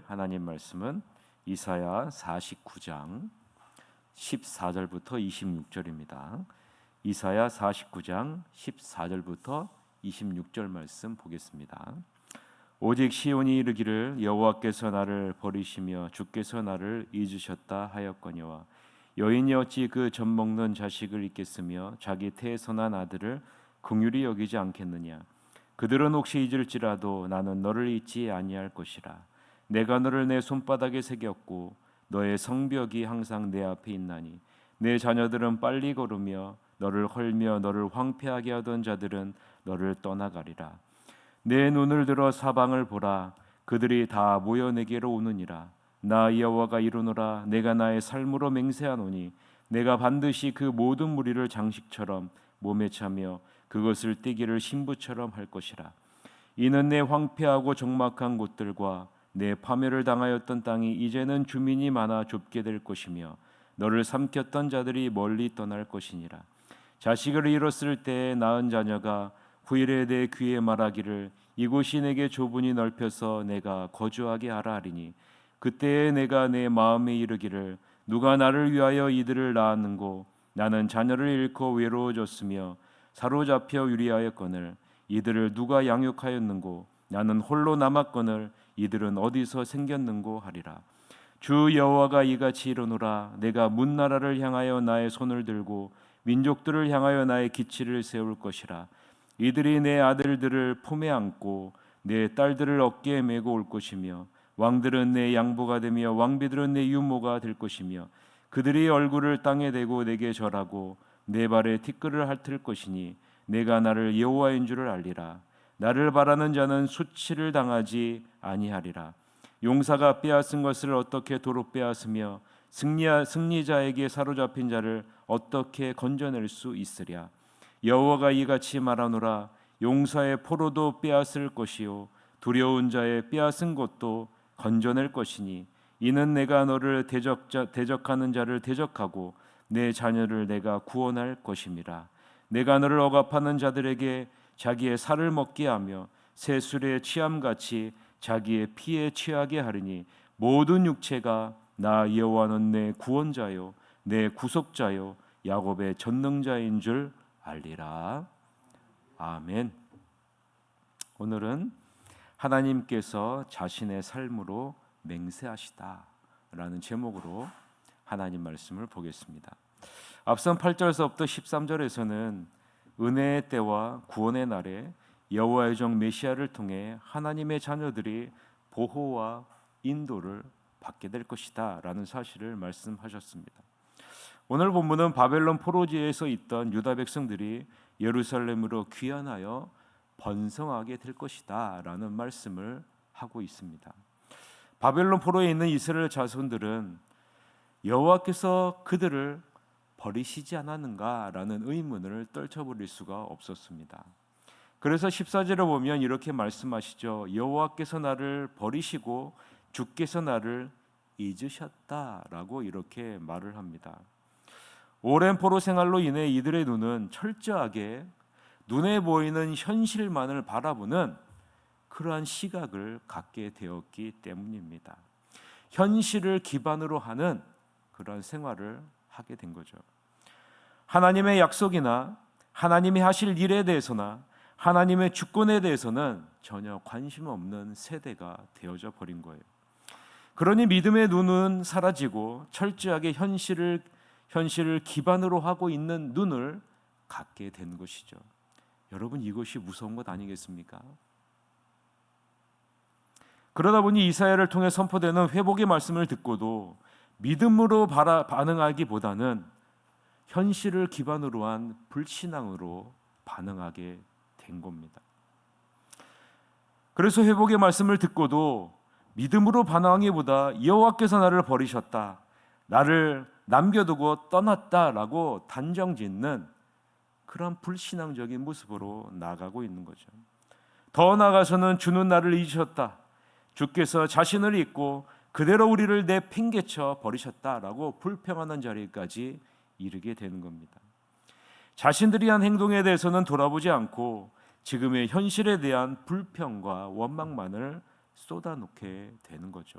하나님 말씀은 이사야 49장 14절부터 26절입니다. 이사야 49장 14절부터 26절 말씀 보겠습니다. 오직 시온이 이르기를 여호와께서 나를 버리시며 주께서 나를 잊으셨다 하였거니와 여인이 어찌 그 젖먹는 자식을 잊겠으며 자기 태에서 난 아들을 긍휼히 여기지 않겠느냐. 그들은 혹시 잊을지라도 나는 너를 잊지 아니할 것이라. 내가 너를 내 손바닥에 새겼고 너의 성벽이 항상 내 앞에 있나니 내 자녀들은 빨리 걸으며 너를 헐며 너를 황폐하게 하던 자들은 너를 떠나가리라. 내 눈을 들어 사방을 보라. 그들이 다 모여 내게로 오느니라. 나 여호와가 이르노라. 내가 나의 삶으로 맹세하노니 내가 반드시 그 모든 무리를 장식처럼 몸에 차며 그것을 띠기를 신부처럼 할 것이라. 이는 내 황폐하고 적막한 곳들과 내 파멸을 당하였던 땅이 이제는 주민이 많아 좁게 될 것이며 너를 삼켰던 자들이 멀리 떠날 것이니라. 자식을 잃었을 때에 낳은 자녀가 후일에 내 귀에 말하기를 이곳이 내게 좁으니 넓혀서 내가 거주하게 하라 하리니 그때에 내가 내 마음에 이르기를 누가 나를 위하여 이들을 낳았는고 나는 자녀를 잃고 외로워졌으며 사로잡혀 유리하였거늘 이들을 누가 양육하였는고 나는 홀로 남았거늘 이들은 어디서 생겼는고 하리라. 주 여호와가 이같이 이르노라. 내가 문 나라를 향하여 나의 손을 들고 민족들을 향하여 나의 기치를 세울 것이라. 이들이 내 아들들을 품에 안고 내 딸들을 어깨에 메고 올 것이며 왕들은 내 양보가 되며 왕비들은 내 유모가 될 것이며 그들이 얼굴을 땅에 대고 내게 절하고 내 발에 티끌을 핥을 것이니 내가 나를 여호와인 줄을 알리라. 나를 바라는 자는 수치를 당하지 아니하리라. 용사가 빼앗은 것을 어떻게 도로 빼앗으며 승리자에게 사로잡힌 자를 어떻게 건져낼 수 있으랴. 여호와가 이같이 말하노라. 용사의 포로도 빼앗을 것이요 두려운 자의 빼앗은 것도 건져낼 것이니 이는 내가 너를 대적하는 자를 대적하고 내 자녀를 내가 구원할 것임이라. 내가 너를 억압하는 자들에게 자기의 살을 먹게 하며 새술의 취함같이 자기의 피에 취하게 하리니 모든 육체가 나 여호와는 내 구원자요 내 구속자요 야곱의 전능자인 줄 알리라. 아멘. 오늘은 하나님께서 자신의 삶으로 맹세하시다라는 제목으로 하나님 말씀을 보겠습니다. 앞선 8절에서부터 13절에서는 은혜의 때와 구원의 날에 여호와의 종 메시아를 통해 하나님의 자녀들이 보호와 인도를 받게 될 것이다 라는 사실을 말씀하셨습니다. 오늘 본문은 바벨론 포로지에서 있던 유다 백성들이 예루살렘으로 귀환하여 번성하게 될 것이다 라는 말씀을 하고 있습니다. 바벨론 포로에 있는 이스라엘 자손들은 여호와께서 그들을 버리시지 않았는가 라는 의문을 떨쳐버릴 수가 없었습니다. 그래서 14절에 보면 이렇게 말씀하시죠. 여호와께서 나를 버리시고 주께서 나를 잊으셨다라고 이렇게 말을 합니다. 오랜 포로 생활로 인해 이들의 눈은 철저하게 눈에 보이는 현실만을 바라보는 그러한 시각을 갖게 되었기 때문입니다. 현실을 기반으로 하는 그러한 생활을 하게 된 거죠. 하나님의 약속이나 하나님이 하실 일에 대해서나 하나님의 주권에 대해서는 전혀 관심 없는 세대가 되어져 버린 거예요. 그러니 믿음의 눈은 사라지고 철저하게 현실을 기반으로 하고 있는 눈을 갖게 된 것이죠. 여러분, 이것이 무서운 것 아니겠습니까? 그러다 보니 이사야를 통해 선포되는 회복의 말씀을 듣고도 믿음으로 반응하기보다는 현실을 기반으로 한 불신앙으로 반응하게 된 겁니다. 그래서 회복의 말씀을 듣고도 믿음으로 반응하기보다 여호와께서 나를 버리셨다, 나를 남겨두고 떠났다라고 단정짓는 그런 불신앙적인 모습으로 나가고 있는 거죠. 더 나아가서는 주는 나를 잊으셨다, 주께서 자신을 잊고 그대로 우리를 내팽개쳐 버리셨다라고 불평하는 자리까지 이르게 되는 겁니다. 자신들이 한 행동에 대해서는 돌아보지 않고 지금의 현실에 대한 불평과 원망만을 쏟아놓게 되는 거죠.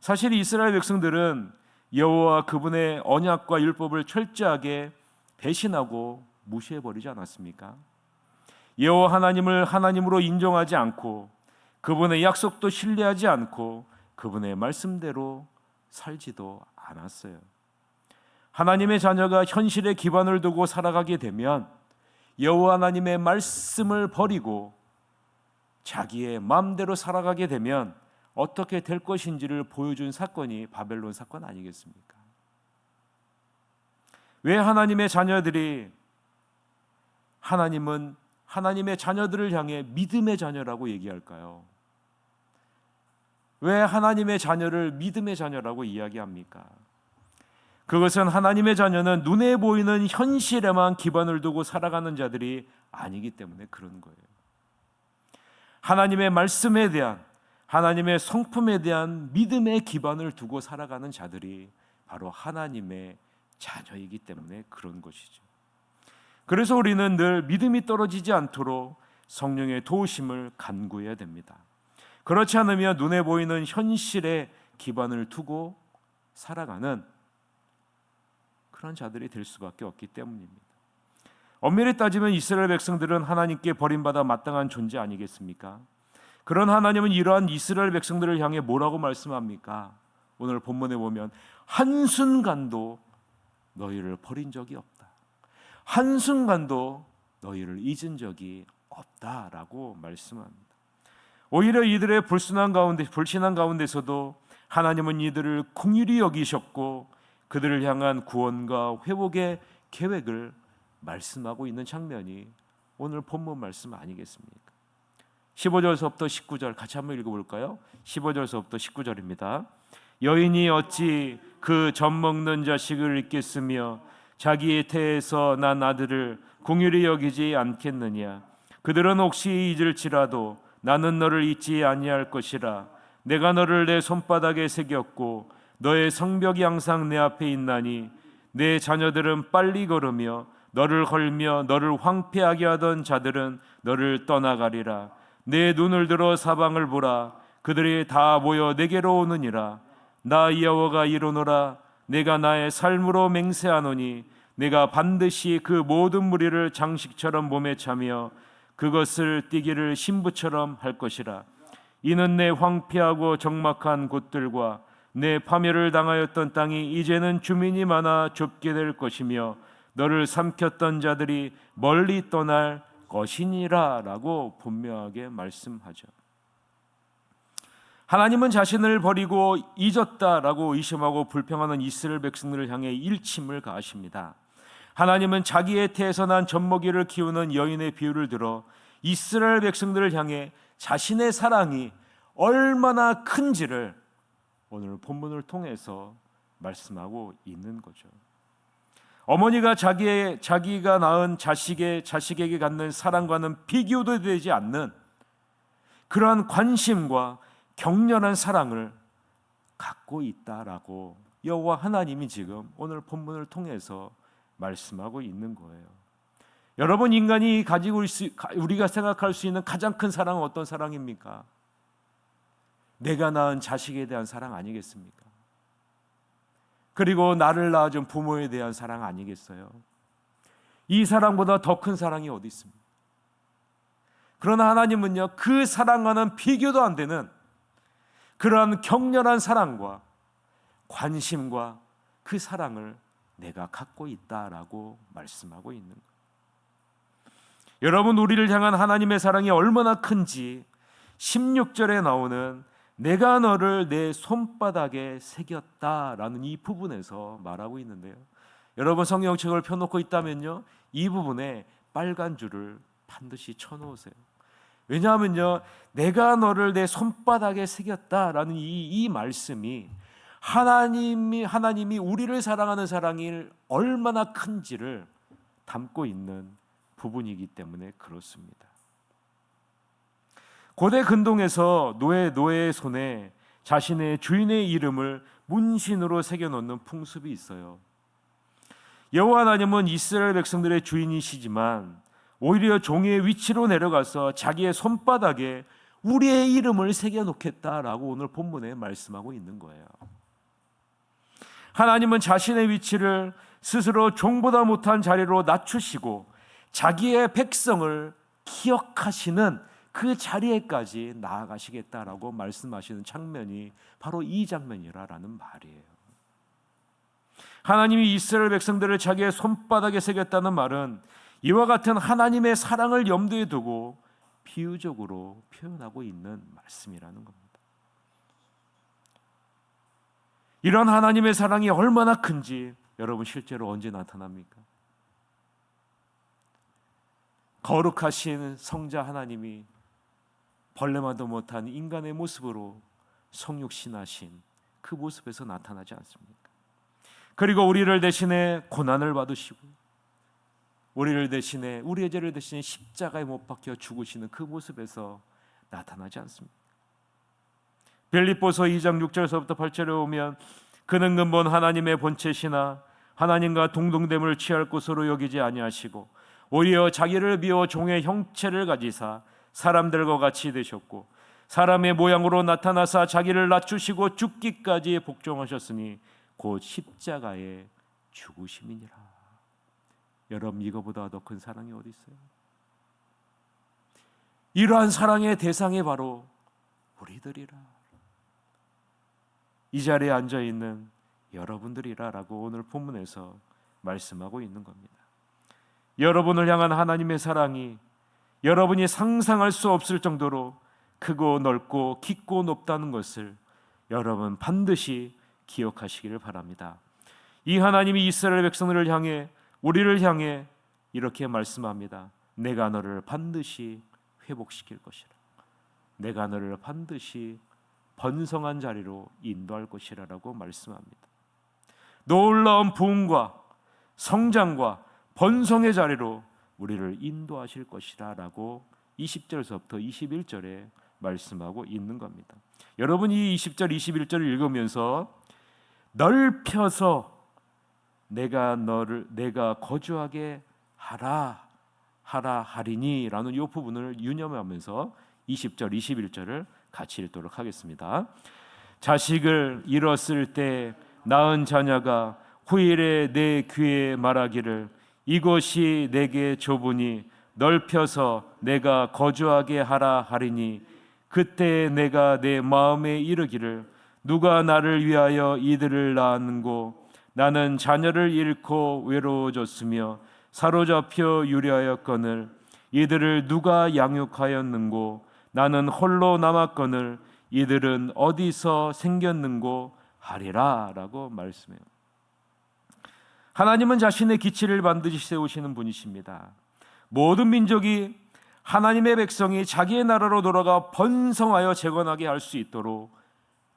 사실 이스라엘 백성들은 여호와 그분의 언약과 율법을 철저하게 배신하고 무시해버리지 않았습니까? 여호와 하나님을 하나님으로 인정하지 않고 그분의 약속도 신뢰하지 않고 그분의 말씀대로 살지도 않았어요. 하나님의 자녀가 현실에 기반을 두고 살아가게 되면 여호와 하나님의 말씀을 버리고 자기의 마음대로 살아가게 되면 어떻게 될 것인지를 보여준 사건이 바벨론 사건 아니겠습니까? 왜 하나님의 자녀들이 하나님은 하나님의 자녀들을 향해 믿음의 자녀라고 얘기할까요? 왜 하나님의 자녀를 믿음의 자녀라고 이야기합니까? 그것은 하나님의 자녀는 눈에 보이는 현실에만 기반을 두고 살아가는 자들이 아니기 때문에 그런 거예요. 하나님의 말씀에 대한, 하나님의 성품에 대한 믿음의 기반을 두고 살아가는 자들이 바로 하나님의 자녀이기 때문에 그런 것이죠. 그래서 우리는 늘 믿음이 떨어지지 않도록 성령의 도우심을 간구해야 됩니다. 그렇지 않으면 눈에 보이는 현실에 기반을 두고 살아가는 그런 자들이 될 수밖에 없기 때문입니다. 엄밀히 따지면 이스라엘 백성들은 하나님께 버림받아 마땅한 존재 아니겠습니까? 그런 하나님은 이러한 이스라엘 백성들을 향해 뭐라고 말씀합니까? 오늘 본문에 보면 한순간도 너희를 버린 적이 없다. 한순간도 너희를 잊은 적이 없다라고 말씀합니다. 오히려 이들의 불신한 가운데서도 하나님은 이들을 긍휼히 여기셨고 그들을 향한 구원과 회복의 계획을 말씀하고 있는 장면이 오늘 본문 말씀 아니겠습니까? 15절서부터 19절 같이 한번 읽어볼까요? 15절서부터 19절입니다. 여인이 어찌 그 젖먹는 자식을 잊겠으며 자기의 태에서 난 아들을 긍휼히 여기지 않겠느냐. 그들은 혹시 잊을지라도 나는 너를 잊지 아니할 것이라. 내가 너를 내 손바닥에 새겼고 너의 성벽이 항상 내 앞에 있나니 내 자녀들은 빨리 걸으며 너를 걸며 너를 황폐하게 하던 자들은 너를 떠나가리라. 내 눈을 들어 사방을 보라. 그들이 다 모여 내게로 오느니라. 나 여호와가 이르노라. 내가 나의 삶으로 맹세하노니 내가 반드시 그 모든 무리를 장식처럼 몸에 차며 그것을 띠기를 신부처럼 할 것이라. 이는 내 황폐하고 적막한 곳들과 내 파멸을 당하였던 땅이 이제는 주민이 많아 좁게 될 것이며 너를 삼켰던 자들이 멀리 떠날 것이니라 라고 분명하게 말씀하죠. 하나님은 자신을 버리고 잊었다라고 의심하고 불평하는 이스라엘 백성들을 향해 일침을 가하십니다. 하나님은 자기의 태에서 난 젖먹이를 키우는 여인의 비유를 들어 이스라엘 백성들을 향해 자신의 사랑이 얼마나 큰지를 오늘 본문을 통해서 말씀하고 있는 거죠. 어머니가 자기가 낳은 자식에게 갖는 사랑과는 비교도 되지 않는 그러한 관심과 격렬한 사랑을 갖고 있다라고 여호와 하나님이 지금 오늘 본문을 통해서 말씀하고 있는 거예요. 여러분, 인간이 가지고 우리가 생각할 수 있는 가장 큰 사랑은 어떤 사랑입니까? 내가 낳은 자식에 대한 사랑 아니겠습니까? 그리고 나를 낳아준 부모에 대한 사랑 아니겠어요? 이 사랑보다 더 큰 사랑이 어디 있습니까? 그러나 하나님은요, 그 사랑과는 비교도 안 되는 그러한 격렬한 사랑과 관심과 그 사랑을 내가 갖고 있다라고 말씀하고 있는 거예요. 여러분, 우리를 향한 하나님의 사랑이 얼마나 큰지 16절에 나오는 내가 너를 내 손바닥에 새겼다라는 이 부분에서 말하고 있는데요. 여러분, 성경책을 펴놓고 있다면요, 이 부분에 빨간 줄을 반드시 쳐놓으세요. 왜냐하면요, 내가 너를 내 손바닥에 새겼다라는 이 말씀이 하나님이 우리를 사랑하는 사랑이 얼마나 큰지를 담고 있는 부분이기 때문에 그렇습니다. 고대 근동에서 노예의 손에 자신의 주인의 이름을 문신으로 새겨놓는 풍습이 있어요. 여호와 하나님은 이스라엘 백성들의 주인이시지만 오히려 종의 위치로 내려가서 자기의 손바닥에 우리의 이름을 새겨놓겠다라고 오늘 본문에 말씀하고 있는 거예요. 하나님은 자신의 위치를 스스로 종보다 못한 자리로 낮추시고 자기의 백성을 기억하시는 그 자리에까지 나아가시겠다라고 말씀하시는 장면이 바로 이 장면이라는 말이에요. 하나님이 이스라엘 백성들을 자기의 손바닥에 새겼다는 말은 이와 같은 하나님의 사랑을 염두에 두고 비유적으로 표현하고 있는 말씀이라는 겁니다. 이런 하나님의 사랑이 얼마나 큰지 여러분 실제로 언제 나타납니까? 거룩하신 성자 하나님이 벌레만도 못한 인간의 모습으로 성육신하신 그 모습에서 나타나지 않습니까? 그리고 우리를 대신해 고난을 받으시고 우리를 대신해 우리의 죄를 대신해 십자가에 못 박혀 죽으시는 그 모습에서 나타나지 않습니까? 빌립보서 2장 6절에서부터 8절에 오면 그는 근본 하나님의 본체시나 하나님과 동등됨을 취할 것으로 여기지 아니하시고 오히려 자기를 비워 종의 형체를 가지사 사람들과 같이 되셨고 사람의 모양으로 나타나사 자기를 낮추시고 죽기까지 복종하셨으니 곧 십자가에 죽으심이니라. 여러분, 이거보다 더 큰 사랑이 어디 있어요? 이러한 사랑의 대상이 바로 우리들이라. 이 자리에 앉아있는 여러분들이라라고 오늘 본문에서 말씀하고 있는 겁니다. 여러분을 향한 하나님의 사랑이 여러분이 상상할 수 없을 정도로 크고 넓고 깊고 높다는 것을 여러분 반드시 기억하시기를 바랍니다. 이 하나님이 이스라엘 백성들을 향해 우리를 향해 이렇게 말씀합니다. 내가 너를 반드시 회복시킬 것이라. 내가 너를 반드시 번성한 자리로 인도할 것이라고 말씀합니다. 놀라운 부흥과 성장과 번성의 자리로 우리를 인도하실 것이라고 20절에서부터 21절에 말씀하고 있는 겁니다. 여러분이 20절, 21절을 읽으면서 넓혀서 내가 거주하게 하리니라는 이 부분을 유념하면서 20절, 21절을 같이 읽도록 하겠습니다. 자식을 잃었을 때 낳은 자녀가 후일에 내 귀에 말하기를 이곳이 내게 좁으니 넓혀서 내가 거주하게 하리니 그때 내가 내 마음에 이르기를 누가 나를 위하여 이들을 낳았는고 나는 자녀를 잃고 외로워졌으며 사로잡혀 유리하였거늘 이들을 누가 양육하였는고 나는 홀로 남았거늘 이들은 어디서 생겼는고 하리라 라고 말씀해요. 하나님은 자신의 기치를 반드시 세우시는 분이십니다. 모든 민족이 하나님의 백성이 자기의 나라로 돌아가 번성하여 재건하게 할 수 있도록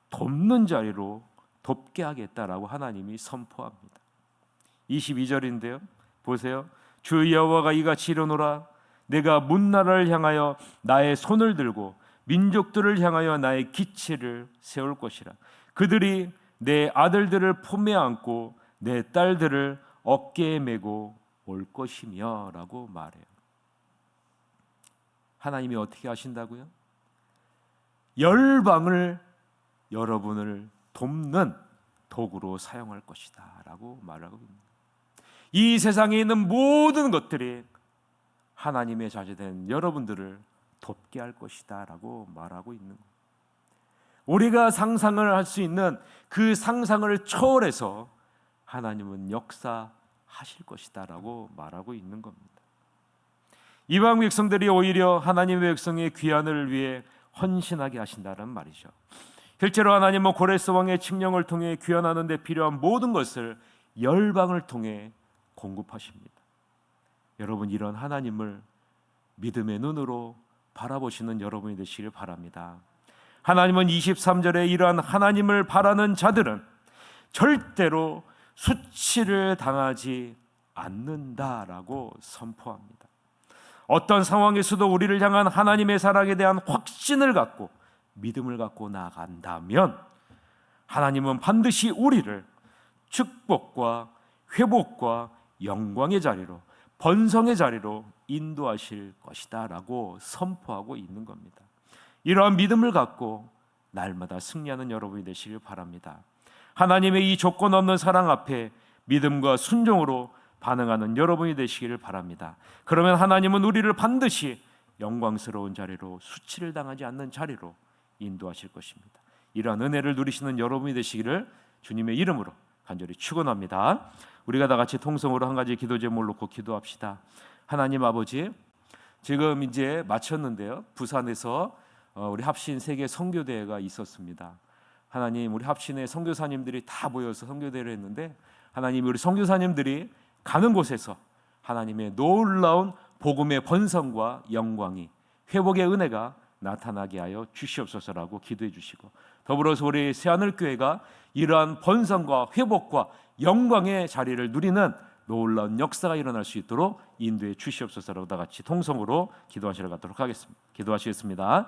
돕는 자리로 돕게 하겠다라고 하나님이 선포합니다. 22절인데요. 보세요. 주 여호와가 이같이 이르노라 내가 문나라를 향하여 나의 손을 들고 민족들을 향하여 나의 기치를 세울 것이라. 그들이 내 아들들을 품에 안고 내 딸들을 어깨에 메고 올 것이며 라고 말해요. 하나님이 어떻게 하신다고요? 열방을 여러분을 돕는 도구로 사용할 것이다 라고 말하고 있습니다. 이 세상에 있는 모든 것들이 하나님의 자제된 여러분들을 돕게 할 것이다 라고 말하고 있는 거예요. 우리가 상상을 할 수 있는 그 상상을 초월해서 하나님은 역사하실 것이다 라고 말하고 있는 겁니다. 이방 백성들이 오히려 하나님의 백성의 귀환을 위해 헌신하게 하신다는 말이죠. 실제로 하나님은 고레스 왕의 칙령을 통해 귀환하는 데 필요한 모든 것을 열방을 통해 공급하십니다. 여러분, 이런 하나님을 믿음의 눈으로 바라보시는 여러분이 되시길 바랍니다. 하나님은 23절에 이러한 하나님을 바라는 자들은 절대로 수치를 당하지 않는다라고 선포합니다. 어떤 상황에서도 우리를 향한 하나님의 사랑에 대한 확신을 갖고 믿음을 갖고 나아간다면 하나님은 반드시 우리를 축복과 회복과 영광의 자리로 번성의 자리로 인도하실 것이다 라고 선포하고 있는 겁니다. 이러한 믿음을 갖고 날마다 승리하는 여러분이 되시길 바랍니다. 하나님의 이 조건 없는 사랑 앞에 믿음과 순종으로 반응하는 여러분이 되시기를 바랍니다. 그러면 하나님은 우리를 반드시 영광스러운 자리로, 수치를 당하지 않는 자리로 인도하실 것입니다. 이러한 은혜를 누리시는 여러분이 되시기를 주님의 이름으로 간절히 축원합니다. 우리가 다 같이 통성으로 한 가지 기도 제목을 놓고 기도합시다. 하나님 아버지, 지금 이제 마쳤는데요. 부산에서 우리 합신 세계 선교대회가 있었습니다. 하나님, 우리 합신의 선교사님들이 다 모여서 선교대회를 했는데, 하나님, 우리 선교사님들이 가는 곳에서 하나님의 놀라운 복음의 번성과 영광이, 회복의 은혜가 나타나게 하여 주시옵소서라고 기도해 주시고, 더불어서 우리 새하늘교회가 이러한 번성과 회복과 영광의 자리를 누리는 놀라운 역사가 일어날 수 있도록 인도해 주시옵소서라고 다 같이 통성으로 기도하시러 가도록 하겠습니다. 기도하시겠습니다.